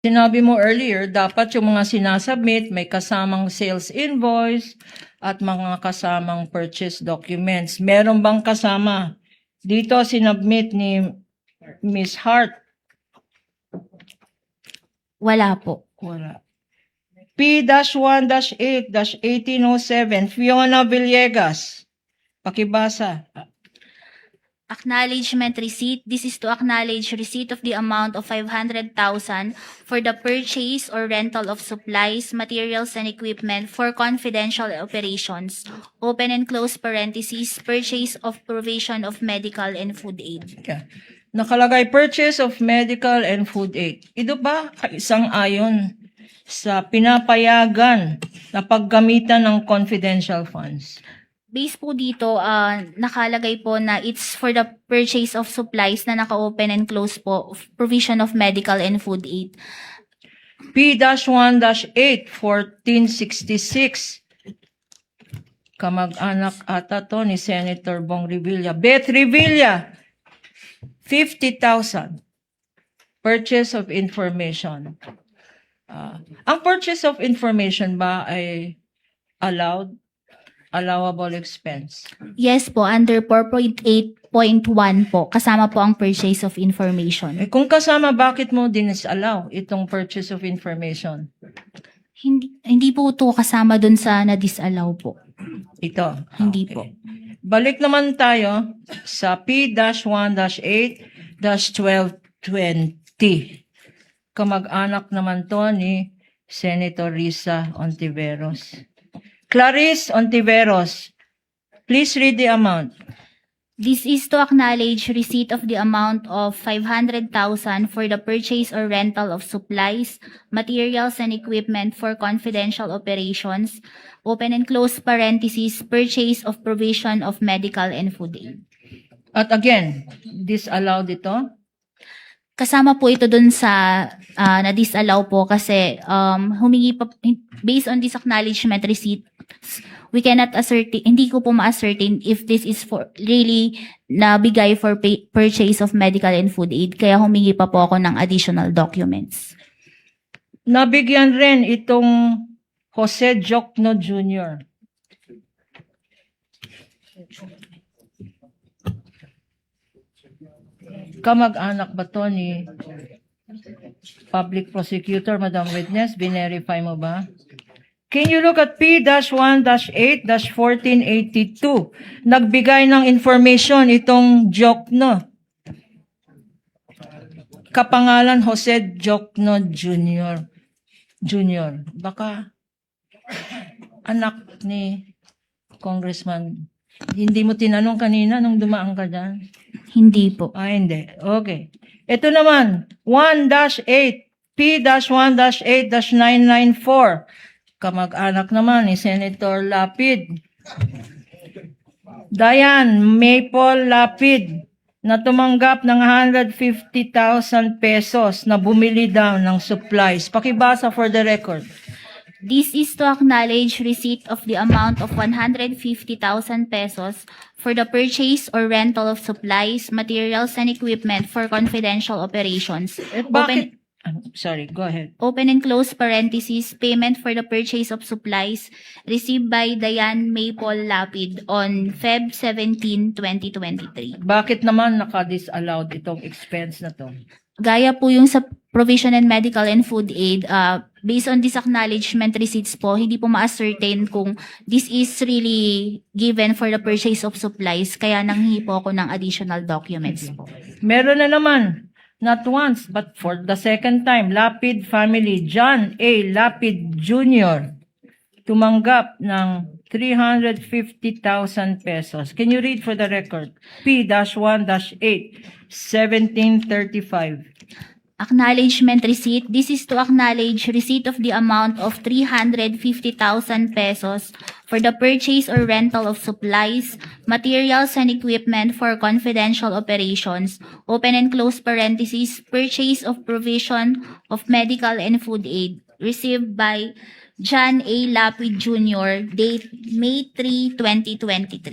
Sinabi mo earlier, dapat yung mga sinasubmit may kasamang sales invoice at mga kasamang purchase documents. Meron bang kasama? Dito sinubmit ni Miss Hart. Wala po. Wala. P-1-8-1807, Fiona Villegas. Pakibasa. Acknowledgement receipt. This is to acknowledge receipt of the amount of 500,000 for the purchase or rental of supplies, materials, and equipment for confidential operations. Open and close parentheses. Purchase of provision of medical and food aid. Yeah. Nakalagay purchase of medical and food aid. Ito ba isang ayon sa pinapayagan na paggamitan ng confidential funds? Base po dito, nakalagay po na it's for the purchase of supplies na naka-open and close po, provision of medical and food aid. P-1-8-1466. Kamag-anak ata to ni Senator Bong Revilla. Beth Revilla, 50,000. Purchase of information. Ang purchase of information ba ay allowable expense? Yes po, under 4.8.1 po, kasama po ang purchase of information. Kung kasama, bakit mo disallow itong purchase of information? Hindi po ito kasama dun sa na-disallow po. Ito. Hindi Okay. po. Balik naman tayo sa P-1-8-1220. Kamag-anak naman to ni Senator Risa Ontiveros. Clarice Ontiveros, please read the amount. This is to acknowledge receipt of the amount of 500,000 for the purchase or rental of supplies, materials, and equipment for confidential operations. Open and close parentheses. Purchase of provision of medical and food aid. At again, disallowed ito? Kasama po ito dun sa na-disallow po kasi humingi pa, based on this acknowledgement receipt, we cannot ascertain, hindi ko po ma-ascertain if this is for really nabigay for purchase of medical and food aid. Kaya humingi pa po ako ng additional documents. Nabigyan rin itong Jose Jokno Jr. Kamag-anak ba to ni Public Prosecutor, Madam Witness? Binerify mo ba? Can you look at P-1-8-1482? Nagbigay ng information itong Jokno. Kapangalan Jose Jokno Jr. Baka anak ni Congressman. Hindi mo tinanong kanina nung dumaan ka dyan? Hindi po. Hindi. Okay. Ito naman, 1-8, P-1-8-994. Kamag-anak naman ni Senator Lapid. Diane Maple Lapid na tumanggap ng 150,000 pesos na bumili daw ng supplies. Pakibasa for the record. This is to acknowledge receipt of the amount of 150,000 pesos for the purchase or rental of supplies, materials, and equipment for confidential operations. Bakit? Sorry, go ahead. Open and close parentheses. Payment for the purchase of supplies received by Diane Maple Lapid on Feb 17, 2023. Bakit naman naka-disallowed itong expense na to? Gaya po yung sa provision and medical and food aid, based on this acknowledgement receipts po, hindi po ma-ascertain kung this is really given for the purchase of supplies, kaya nanghihi po ako ng additional documents po. Meron na naman, not once, but for the second time, Lapid family, John A. Lapid Jr., tumanggap ng 350,000 pesos. Can you read for the record? P-1-8-1735. Acknowledgement receipt. This is to acknowledge receipt of the amount of 350,000 pesos for the purchase or rental of supplies, materials, and equipment for confidential operations. Open and close parentheses. Purchase of provision of medical and food aid received by John A. Lapid Jr., date May 3, 2023.